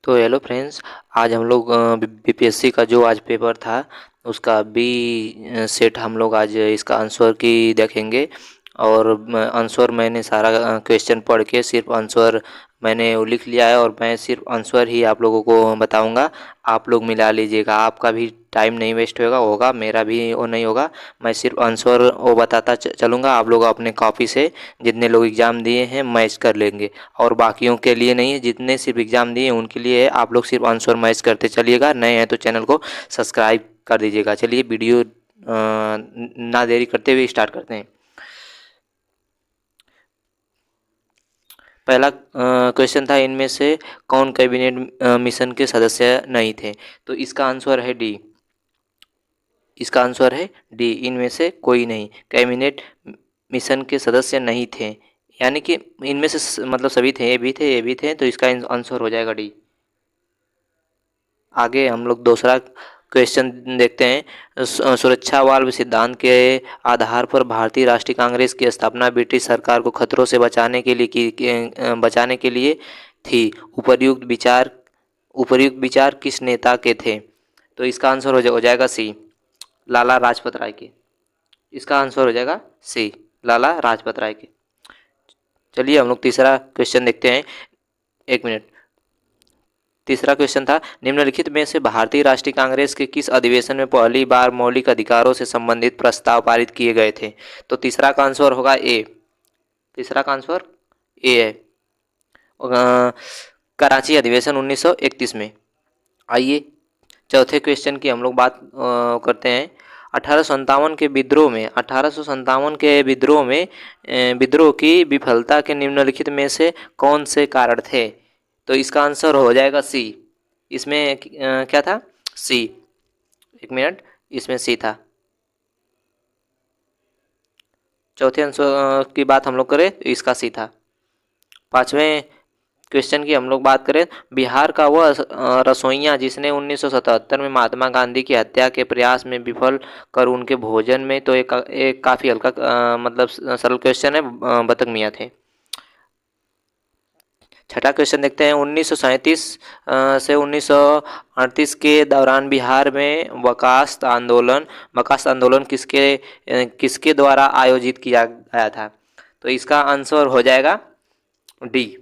तो hello friends, आज हम लोग बीपीएससी का जो आज पेपर था उसका बी सेट हम लोग आज इसका आंसर की देखेंगे। और आंसर मैंने सारा क्वेश्चन पढ़ के सिर्फ आंसर मैंने वो लिख लिया है और मैं सिर्फ आंसर ही आप लोगों को बताऊंगा। आप लोग मिला लीजिएगा, आपका भी टाइम नहीं वेस्ट होगा मेरा भी वो नहीं होगा। मैं सिर्फ आंसर वो बताता चलूँगा, आप लोग अपने कॉपी से जितने लोग एग्ज़ाम दिए हैं मैच कर लेंगे। और बाकियों के लिए नहीं है, जितने सिर्फ एग्ज़ाम दिए हैं उनके लिए है। आप लोग सिर्फ आंसर मैच करते चलिएगा, नए हैं तो चैनल को सब्सक्राइब कर दीजिएगा। चलिए वीडियो ना देरी करते हुए स्टार्ट करते हैं। पहला क्वेश्चन था, इनमें से कौन कैबिनेट मिशन के सदस्य नहीं थे? तो इसका आंसर है डी। इसका आंसर है डी, इनमें से कोई नहीं कैबिनेट मिशन के सदस्य नहीं थे। यानी कि इनमें से मतलब सभी थे, ये भी थे, तो इसका आंसर हो जाएगा डी। आगे हम लोग दूसरा क्वेश्चन देखते हैं। सुरक्षा वाल्व सिद्धांत के आधार पर भारतीय राष्ट्रीय कांग्रेस की स्थापना ब्रिटिश सरकार को खतरों से बचाने के लिए बचाने के लिए थी। उपर्युक्त विचार किस नेता के थे? तो इसका आंसर हो जाएगा सी, लाला लाजपत राय के। इसका आंसर हो जाएगा सी, लाला लाजपत राय के। चलिए हम लोग तीसरा क्वेश्चन देखते हैं। एक मिनट। तीसरा क्वेश्चन था, निम्नलिखित में से भारतीय राष्ट्रीय कांग्रेस के किस अधिवेशन में पहली बार मौलिक अधिकारों से संबंधित प्रस्ताव पारित किए गए थे? तो तीसरा का आंसर होगा ए। तीसरा का आंसर ए है। कराची अधिवेशन 1931 में। आइए चौथे क्वेश्चन की हम लोग बात करते हैं। 1857 के विद्रोह में 1857 के विद्रोह की विफलता के निम्नलिखित में से कौन से कारण थे? तो इसका आंसर हो जाएगा सी। इसमें क्या था? सी। एक मिनट, इसमें सी था। चौथे आंसर की बात हम लोग करें तो इसका सी था। पांचवें क्वेश्चन की हम लोग बात करें, बिहार का वह रसोइया जिसने 1977 में महात्मा गांधी की हत्या के प्रयास में विफल कर उनके भोजन में, तो एक काफ़ी हल्का मतलब सरल क्वेश्चन है, बतक मियाँ थे। छठा क्वेश्चन देखते हैं। 1937 से 1938 के दौरान बिहार में बकास्त आंदोलन किसके द्वारा आयोजित किया गया था? तो इसका आंसर हो जाएगा डी।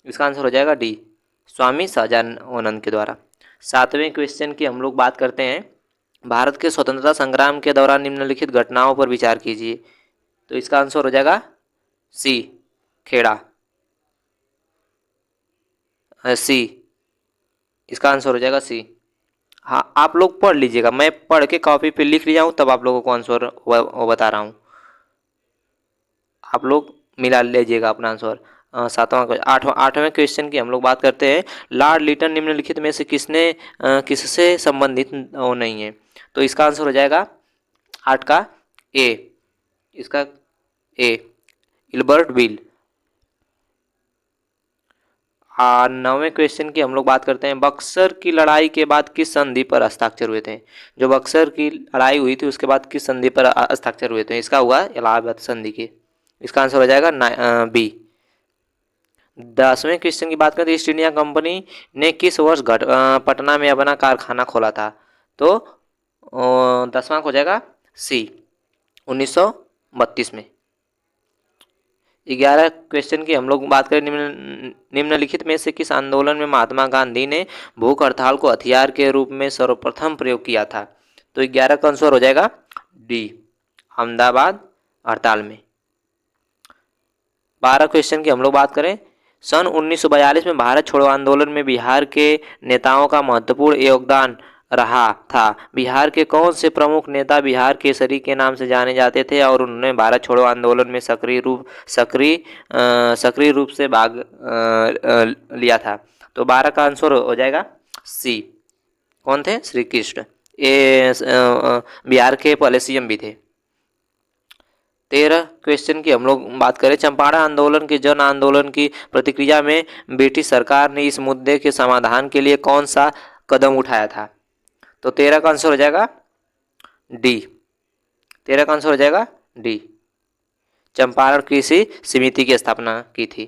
इसका आंसर हो जाएगा डी, स्वामी सहजानंद के द्वारा। सातवें क्वेश्चन की हम लोग बात करते हैं। भारत के स्वतंत्रता संग्राम के दौरान निम्नलिखित घटनाओं पर विचार कीजिए। तो इसका आंसर हो जाएगा सी, खेड़ा। सी, इसका आंसर हो जाएगा सी। हाँ, आप लोग पढ़ लीजिएगा, मैं पढ़ के कॉपी पे लिख लिया हूँ तब आप लोगों को आंसर वो बता रहा हूँ। आप लोग मिला लीजिएगा अपना आंसर। आठवें क्वेश्चन की हम लोग बात करते हैं। लॉर्ड लिटन निम्नलिखित में से किससे संबंधित वो नहीं है? तो इसका आंसर हो जाएगा आठ का ए। इसका ए, इल्बर्ट बिल। नौवें क्वेश्चन की हम लोग बात करते हैं। बक्सर की लड़ाई के बाद किस संधि पर हस्ताक्षर हुए थे? जो बक्सर की लड़ाई हुई थी उसके बाद किस संधि पर हस्ताक्षर हुए थे? इसका हुआ इलाहाबाद संधि के। इसका आंसर हो जाएगा बी। 10वें क्वेश्चन की बात करें तो ईस्ट इंडिया कंपनी ने किस वर्ष पटना में अपना कारखाना खोला था? तो 10वां हो जाएगा सी, 1932 में। 11 क्वेश्चन की हम लोग बात करें। निम्नलिखित में से किस आंदोलन में महात्मा गांधी ने भूख हड़ताल को हथियार के रूप में सर्वप्रथम प्रयोग किया था? तो 11 का आंसर हो जाएगा डी, अहमदाबाद हड़ताल में। 12 क्वेश्चन की हम लोग बात करें। सन 1942 में भारत छोड़ो आंदोलन में बिहार के नेताओं का महत्वपूर्ण योगदान रहा था। बिहार के कौन से प्रमुख नेता बिहार केसरी के नाम से जाने जाते थे और उन्होंने भारत छोड़ो आंदोलन में सक्रिय रूप से भाग लिया था? तो 12 का आंसर हो जाएगा सी। कौन थे? श्री कृष्ण। ये बिहार के पहले सीएम भी थे। 13 क्वेश्चन की हम लोग बात करें। चंपारण आंदोलन के जन आंदोलन की प्रतिक्रिया में ब्रिटिश सरकार ने इस मुद्दे के समाधान के लिए कौन सा कदम उठाया था? तो 13 का आंसर हो जाएगा डी। 13 का आंसर हो जाएगा डी, चंपारण कृषि समिति की स्थापना की थी।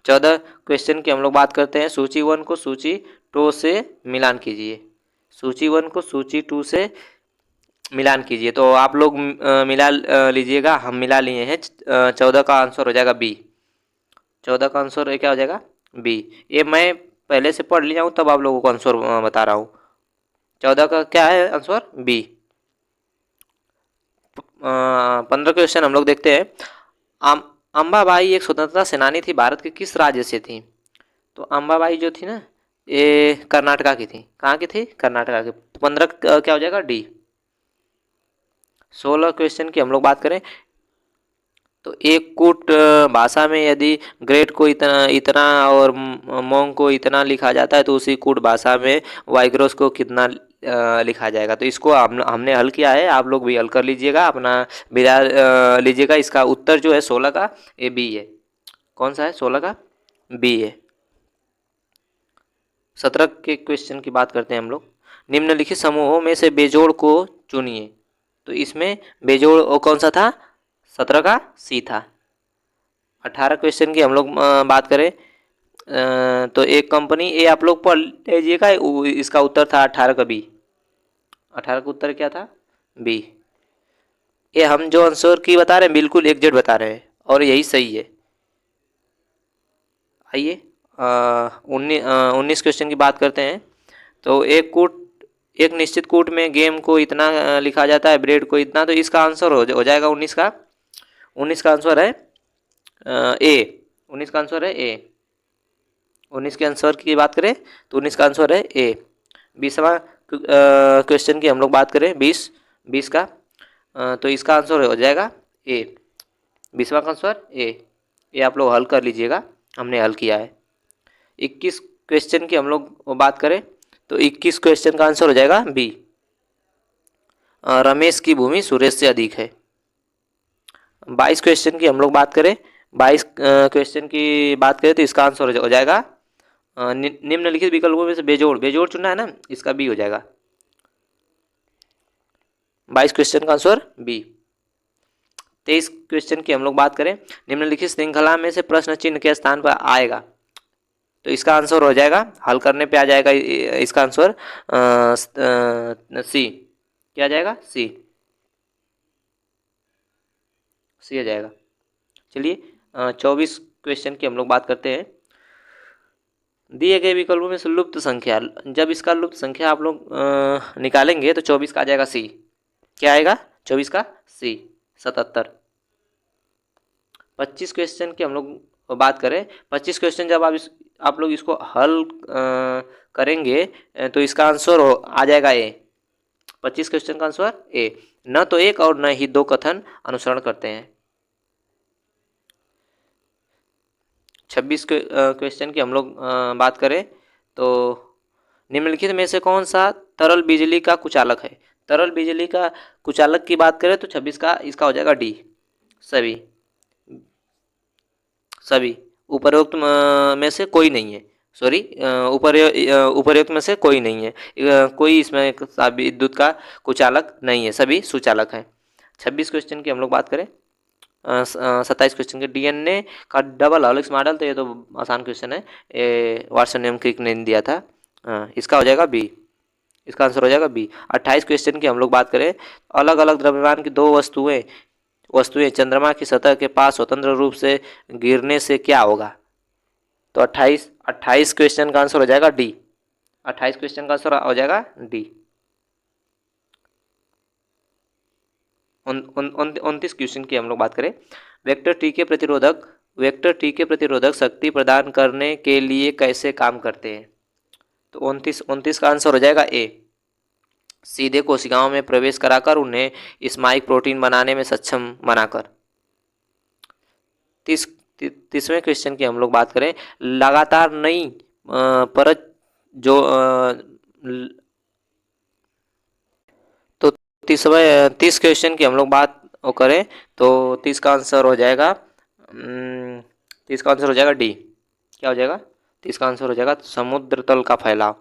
14 क्वेश्चन की हम लोग बात करते हैं। सूची 1 को सूची 2 से मिलान कीजिए। सूची 1 को सूची 2 से मिलान कीजिए। तो आप लोग मिला लीजिएगा। हम मिला लिए हैं। 14 का आंसर हो जाएगा बी। 14 का आंसर क्या हो जाएगा? बी। ये मैं पहले से पढ़ लिया हूँ, तब आप लोगों को आंसर बता रहा हूँ। 14 का क्या है आंसर? बी। 15 क्वेश्चन हम लोग देखते हैं। अंबाबाई एक स्वतंत्रता सेनानी थी, भारत के किस राज्य से थी? तो अंबाबाई जो थी ना, ये कर्नाटका की थी। कहाँ की थी? कर्नाटका की। तो 15 क्या हो जाएगा? डी। 16 क्वेश्चन की हम लोग बात करें तो एक कूट भाषा में यदि ग्रेट को इतना इतना और मोंग को इतना लिखा जाता है, तो उसी कूट भाषा में वाइग्रोस को कितना लिखा जाएगा? तो इसको हमने हल किया है। आप लोग भी हल कर लीजिएगा, अपना विचार लीजिएगा। इसका उत्तर जो है 16 का ए बी है। कौन सा है? 16 का बी है। 17 के क्वेश्चन की बात करते हैं हम लोग। निम्नलिखित समूहों में से बेजोड़ को चुनिए। तो इसमें बेजोड़ कौन सा था? 17 का सी था। 18 क्वेश्चन की हम लोग बात करें तो एक कंपनी ए आप लोग पढ़ लीजिएगा। इसका उत्तर था 18 का बी। 18 का उत्तर क्या था? बी। ये हम जो आंसर की बता रहे हैं बिल्कुल एग्जैक्ट बता रहे हैं और यही सही है। आइए 19 क्वेश्चन की बात करते हैं। तो एक निश्चित कूट में गेम को इतना लिखा जाता है, ब्रेड को इतना। तो इसका आंसर हो जाएगा 19 का। 19 का आंसर है ए। 19 का आंसर है ए। 19 के आंसर की बात करें तो 19 का आंसर है ए। 20वां क्वेश्चन की हम लोग बात करें 20 का तो इसका आंसर हो जाएगा ए। 20वां का आंसर ए। ये आप लोग हल कर लीजिएगा, हमने हल किया है। 21 क्वेश्चन की हम लोग बात करें तो 21 क्वेश्चन का आंसर हो जाएगा बी। रमेश की भूमि सुरेश से अधिक है। 22 क्वेश्चन की हम लोग बात करें 22 क्वेश्चन की बात करें तो इसका आंसर हो जाएगा निम्नलिखित विकल्पों में से बेजोड़। बेजोड़ चुनना है ना, इसका बी हो जाएगा। 22 क्वेश्चन का आंसर बी। 23 क्वेश्चन की हम लोग बात करें निम्नलिखित श्रृंखला में से प्रश्न चिन्ह के स्थान पर आएगा। तो इसका आंसर हो जाएगा, हल करने पे आ जाएगा इसका आंसर सी। क्या आ जाएगा? सी। सी आ जाएगा। चलिए 24 क्वेश्चन की हम लोग बात करते हैं। दिए गए विकल्पों में से लुप्त संख्या, जब इसका लुप्त संख्या आप लोग निकालेंगे तो 24 का आ जाएगा सी। क्या आएगा? 24 का सी 77। 25 क्वेश्चन की हम लोग बात करें 25 क्वेश्चन जब आप लोग इसको हल करेंगे तो इसका आंसर आ जाएगा ए। 25 क्वेश्चन का आंसर ए। न तो एक और न ही दो कथन अनुसरण करते हैं। 26 क्वेश्चन की हम लोग बात करें तो निम्नलिखित में से कौन सा तरल बिजली का कुचालक है? तरल बिजली का कुचालक की बात करें तो 26 का इसका हो जाएगा डी। सभी उपरोक्त में से कोई नहीं है। सॉरी, उपरोक्त में से कोई नहीं है। कोई इसमें विद्युत का कुचालक नहीं है, सभी सुचालक हैं। 26 क्वेश्चन की हम लोग बात करें 27 क्वेश्चन के डीएनए का डबल हेलिक्स मॉडल। तो ये तो आसान क्वेश्चन है, ये वाटसन एवं क्रिक ने दिया था। इसका हो जाएगा बी। इसका आंसर हो जाएगा बी। 28 क्वेश्चन की हम लोग बात करें अलग अलग द्रव्यमान की दो वस्तुएं चंद्रमा की सतह के पास स्वतंत्र रूप से गिरने से क्या होगा? तो 28 क्वेश्चन का आंसर हो जाएगा डी। 28 क्वेश्चन का आंसर हो जाएगा डी। 29 क्वेश्चन की हम लोग बात करें वेक्टर टी के प्रतिरोधक शक्ति प्रदान करने के लिए कैसे काम करते हैं? तो 29 का आंसर हो जाएगा ए। सीधे कोशिकाओं में प्रवेश कराकर उन्हें स्पाइक प्रोटीन बनाने में सक्षम बनाकर। 30वें क्वेश्चन की हम लोग बात करें लगातार नई परत जो तो 30 क्वेश्चन की हम लोग बात करें तो 30 का आंसर हो जाएगा 30 का आंसर हो जाएगा डी। क्या हो जाएगा? 30 का आंसर हो जाएगा समुद्र तल का फैलाव।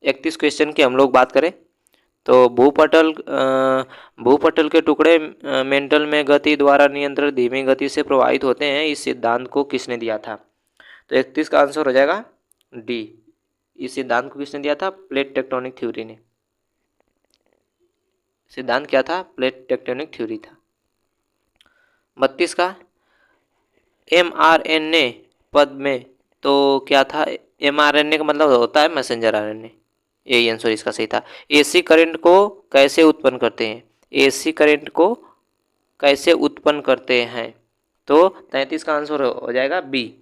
31 क्वेश्चन की हम लोग बात करें तो भूपटल के टुकड़े मेंटल में गति द्वारा नियंत्रित धीमी गति से प्रवाहित होते हैं। इस सिद्धांत को किसने दिया था? तो 31 का आंसर हो जाएगा डी। इस सिद्धांत को किसने दिया था? प्लेट टेक्टोनिक थ्योरी ने। सिद्धांत क्या था? प्लेट टेक्टोनिक थ्योरी था। 32 का mRNA पद में तो क्या था? mRNA का मतलब होता है मैसेंजर आरएनए। यही आंसर इसका सही था। एसी करंट को कैसे उत्पन्न करते हैं? एसी करंट को कैसे उत्पन्न करते हैं? तो 33 का आंसर हो जाएगा बी।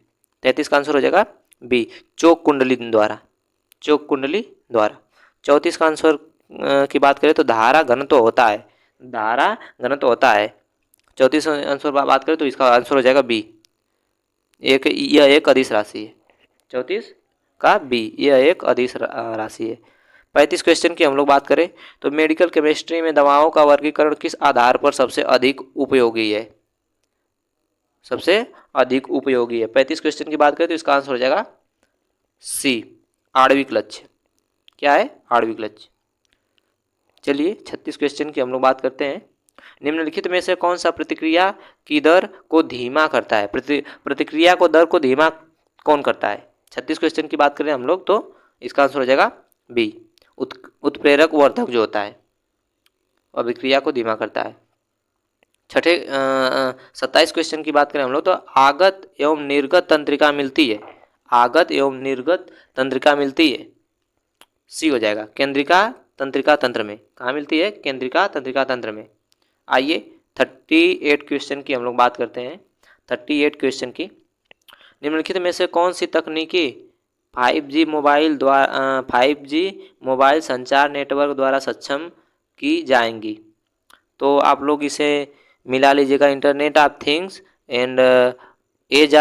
33 का आंसर हो जाएगा बी, चोक कुंडली द्वारा। चोक कुंडली द्वारा। 34 का आंसर की बात करें तो धारा घनत्व होता है। धारा घनत्व होता है। 34 आंसर बात करें तो इसका आंसर हो जाएगा बी। यह एक अदिश राशि है। 34 का बी, यह एक अदिश राशि है। 35 क्वेश्चन की हम लोग बात करें तो मेडिकल केमिस्ट्री में दवाओं का वर्गीकरण किस आधार पर सबसे अधिक उपयोगी है? सबसे अधिक उपयोगी है। 35 क्वेश्चन की बात करें तो इसका आंसर हो जाएगा सी, आणविक लक्ष्य। क्या है? आणविक लक्ष्य। चलिए 36 क्वेश्चन की हम लोग बात करते हैं। निम्नलिखित में से कौन सा प्रतिक्रिया की दर को धीमा करता है? प्रतिक्रिया को दर को धीमा कौन करता है? 36 क्वेश्चन की बात करें हम लोग तो इसका आंसर हो जाएगा बी, उत्प्रेरक वर्धक जो होता है अभिक्रिया को धीमा करता है। 27 क्वेश्चन की बात करें हम लोग तो आगत एवं निर्गत तंत्रिका मिलती है। आगत एवं निर्गत तंत्रिका मिलती है। सी हो जाएगा, केंद्रिका तंत्रिका तंत्र में। कहाँ मिलती है? केंद्रिका तंत्रिका तंत्र में। आइए 38 क्वेश्चन की हम लोग बात करते हैं। 38 क्वेश्चन की, निम्नलिखित में से कौन सी तकनीकी 5G मोबाइल संचार नेटवर्क द्वारा सक्षम की जाएंगी? तो आप लोग इसे मिला लीजिएगा, internet of things and edge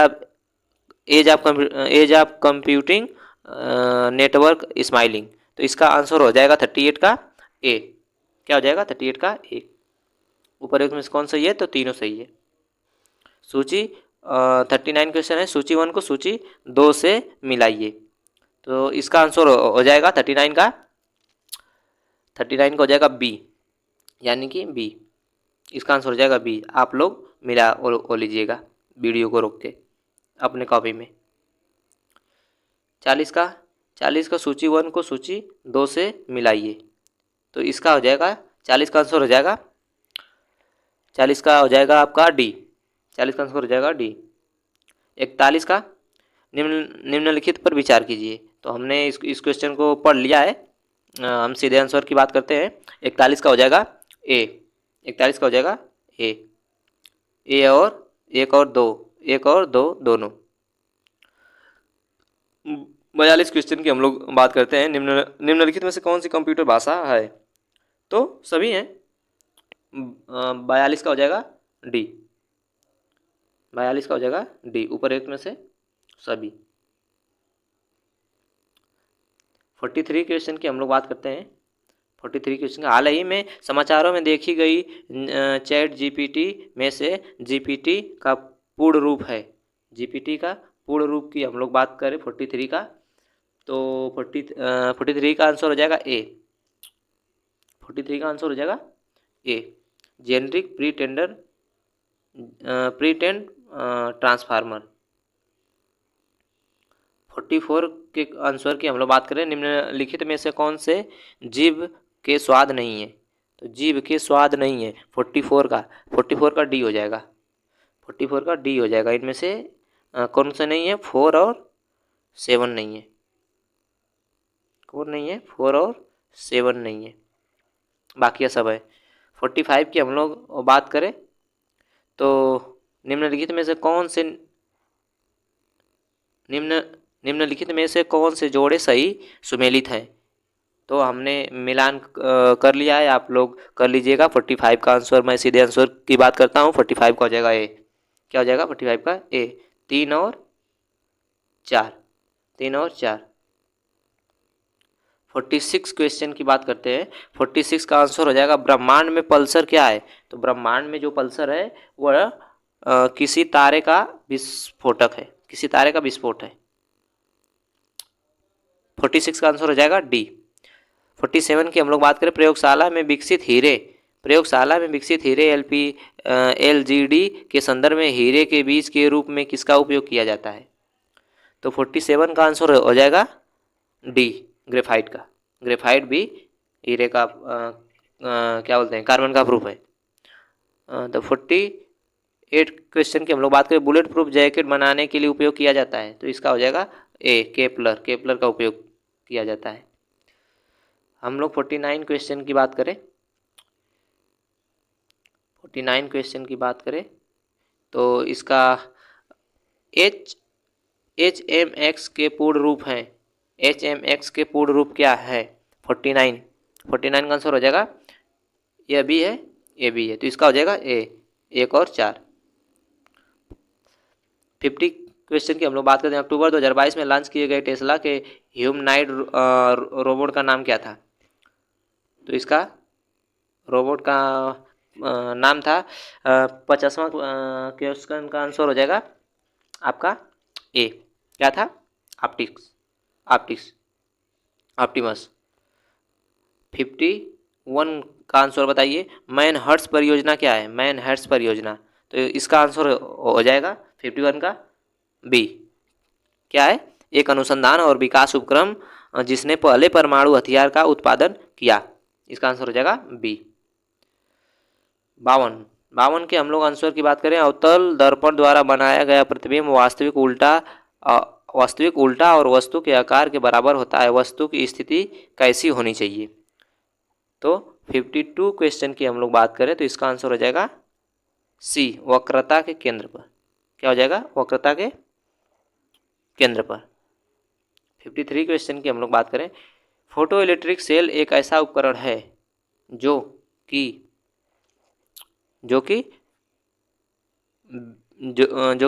of computing network smiling. तो इसका आंसर हो जाएगा 38 का ए। क्या हो जाएगा? 38 का ए। ऊपर एक में से कौन सही है? तो तीनों सही है। सूची 39 क्वेश्चन है, सूची 1 को सूची 2 से मिलाइए। तो इसका आंसर हो जाएगा 39 का हो जाएगा बी, यानी कि बी। इसका आंसर हो जाएगा बी। आप लोग मिला ओ लीजिएगा वीडियो को रोक के अपने कॉपी में। 40 का सूची 1 को सूची 2 से मिलाइए। तो इसका हो जाएगा 40 का आंसर हो जाएगा 40 का हो जाएगा आपका डी। 40 का आंसर हो जाएगा डी। 41 का निम्नलिखित पर विचार कीजिए। तो हमने इस क्वेश्चन को पढ़ लिया है। हम सीधे आंसर की बात करते हैं। 41 का हो जाएगा ए। 41 का हो जाएगा ए। ए और एक और दो दोनों। 42 क्वेश्चन की हम लोग बात करते हैं। निम्नलिखित में से कौन सी कंप्यूटर भाषा है? तो सभी हैं। 42 का हो जाएगा डी। 42 का हो जाएगा डी, ऊपर एक में से सभी। 43 क्वेश्चन की हम लोग बात करते हैं। 43 क्वेश्चन हाल ही में समाचारों में देखी गई चैट जीपीटी में से जीपीटी का पूर्ण रूप है। जीपीटी का पूर्ण रूप की हम लोग बात करें 43 का, तो 43 का आंसर हो जाएगा ए। 43 का आंसर हो जाएगा ए, जेनरिक प्रीटेंड ट्रांसफार्मर। 44 के आंसर की हम लोग बात करें, निम्नलिखित में से कौन से जीव के स्वाद नहीं है? तो जीव के स्वाद नहीं है 44 का डी हो जाएगा। 44 का डी हो जाएगा। इनमें से कौन से नहीं है? 4 और 7 नहीं है। कौन नहीं है? 4 और 7 नहीं है, बाकी सब है। 45 की हम लोग बात करें तो निम्नलिखित में से कौन से जोड़े सही सुमेलित हैं? तो हमने मिलान कर लिया है, आप लोग कर लीजिएगा। 45 का आंसर, मैं सीधे आंसर की बात करता हूँ। 45 का हो जाएगा ए। क्या हो जाएगा? 45 का ए। 3 और 4। 46 क्वेश्चन की बात करते हैं। 46 का आंसर हो जाएगा ब्रह्मांड में पल्सर क्या है? तो ब्रह्मांड में जो पल्सर है वह किसी तारे का विस्फोटक है। किसी तारे का विस्फोट है। 46 का आंसर हो जाएगा डी। 47 की हम लोग बात करें, प्रयोगशाला में विकसित हीरे LGD के संदर्भ में हीरे के बीज के रूप में किसका उपयोग किया जाता है? तो 47 का आंसर हो जाएगा डी, ग्रेफाइट का। ग्रेफाइट भी हीरे का क्या बोलते हैं, कार्बन का प्रूफ है। तो 48 क्वेश्चन की हम लोग बात करें, बुलेट प्रूफ जैकेट बनाने के लिए उपयोग किया जाता है, तो इसका हो जाएगा ए, केपलर। केपलर का उपयोग किया जाता है। हम लोग 49 क्वेश्चन की बात करें, 49 क्वेश्चन की बात करें तो इसका HMX के पूर्ण रूप हैं। HMX के पूर्ण रूप क्या है? 49 का आंसर हो जाएगा, ये बी है, ये बी है, तो इसका हो जाएगा ए, 1 और 4। 50 क्वेश्चन की हम लोग बात करते हैं, अक्टूबर 2022 में लॉन्च किए गए टेस्ला के ह्यूमनॉइड रोबोट का नाम क्या था? तो इसका रोबोट का नाम था 50वां क्वेश्चन का आंसर हो जाएगा आपका ए, क्या था? Optics Optimus. 51 का आंसर बताइए, मैनहट्स परियोजना क्या है? मैनहट्स परियोजना, तो इसका आंसर हो जाएगा 51 का बी, क्या है? एक अनुसंधान और विकास उपक्रम जिसने पहले परमाणु हथियार का उत्पादन किया। इसका आंसर हो जाएगा बी। 52 के हम लोग आंसर की बात करें, अवतल दर्पण द्वारा बनाया गया प्रतिबिंब वास्तविक उल्टा और वस्तु के आकार के बराबर होता है, वस्तु की स्थिति कैसी होनी चाहिए? तो 52 क्वेश्चन की हम लोग बात करें तो इसका आंसर हो जाएगा सी, वक्रता के केंद्र पर। क्या हो जाएगा? वक्रता के केंद्र पर। 53 क्वेश्चन की हम लोग बात करें, फोटो इलेक्ट्रिक सेल एक ऐसा उपकरण है जो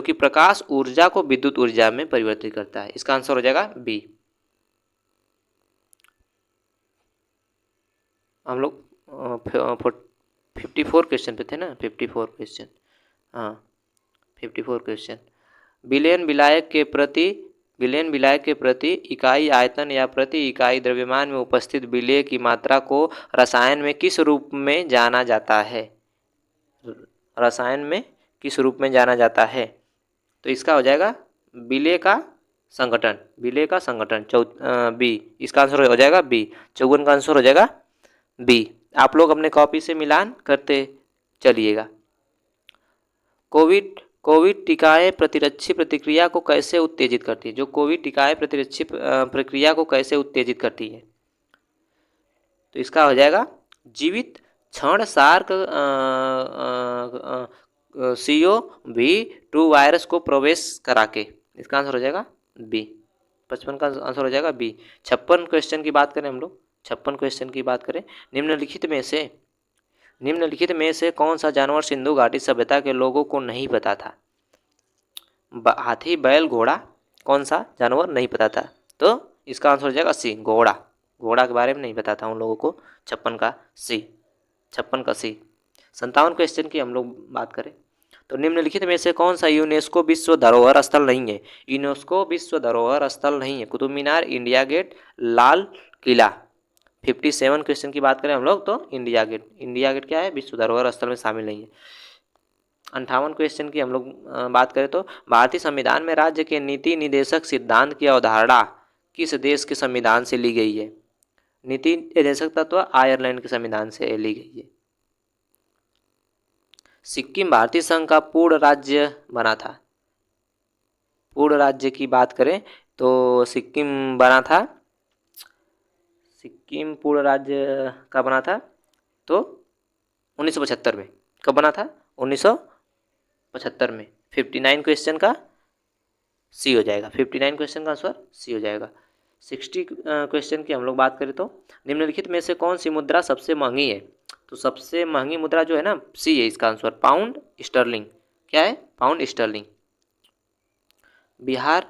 कि प्रकाश ऊर्जा को विद्युत ऊर्जा में परिवर्तित करता है। इसका आंसर हो जाएगा बी। हम लोग 54 क्वेश्चन पे थे ना, 54 क्वेश्चन, हाँ 54 क्वेश्चन। विलयन विलायक के प्रति इकाई आयतन या प्रति इकाई द्रव्यमान में उपस्थित विलेय की मात्रा को रसायन में किस रूप में जाना जाता है? रसायन में किस रूप में जाना जाता है? तो इसका हो जाएगा विलेय का संगठन, विलेय का संगठन, बी। इसका आंसर हो जाएगा बी, 54 का आंसर हो जाएगा बी। आप लोग अपने कॉपी से मिलान करते चलिएगा। कोविड टीकाएं प्रतिरक्षी प्रतिक्रिया को कैसे उत्तेजित करती है? जो कोविड टीकाएं प्रतिरक्षी प्रक्रिया को कैसे उत्तेजित करती है? तो इसका हो जाएगा जीवित क्षण सार्क CO-V2 वायरस को प्रवेश करा के। इसका आंसर हो जाएगा बी। 55 का आंसर हो जाएगा बी। 56 क्वेश्चन की बात करें हम लोग, 56 क्वेश्चन की बात करें, निम्नलिखित में से कौन सा जानवर सिंधु घाटी सभ्यता के लोगों को नहीं पता था? हाथी, बैल, घोड़ा, कौन सा जानवर नहीं पता था? तो इसका आंसर हो जाएगा सी, घोड़ा। घोड़ा के बारे में नहीं पता था उन लोगों को। 56 का सी, 56 का सी। 57 क्वेश्चन की हम लोग बात करें तो निम्नलिखित में से कौन सा यूनेस्को विश्व धरोहर स्थल नहीं है? यूनेस्को विश्व धरोहर स्थल नहीं है Qutub Minar, India gate, Lal Qila. 57 question की बात करें हम लोग तो इंडिया गेट क्या है? विश्व धरोहर स्थल में शामिल नहीं है। 58 क्वेश्चन की हम लोग बात करें तो भारतीय संविधान में राज्य के नीति निदेशक सिद्धांत की अवधारणा किस देश के संविधान से ली गई है? नीति निदेशक तत्व आयरलैंड के संविधान से ली गई है। सिक्किम भारतीय संघ का पूर्ण राज्य बना था। पूर्ण राज्य की बात करें तो सिक्किम बना था, सिक्किम पूर्ण राज्य कब बना था? तो 1975 में। कब बना था? 1975 में। 59 क्वेश्चन का सी हो जाएगा, 59 क्वेश्चन का आंसर सी हो जाएगा। 60 क्वेश्चन की हम लोग बात करें तो निम्नलिखित में से कौन सी मुद्रा सबसे महंगी है? तो सबसे महंगी मुद्रा जो है ना, सी है इसका आंसर, पाउंड स्टर्लिंग। क्या है? Pound sterling. बिहार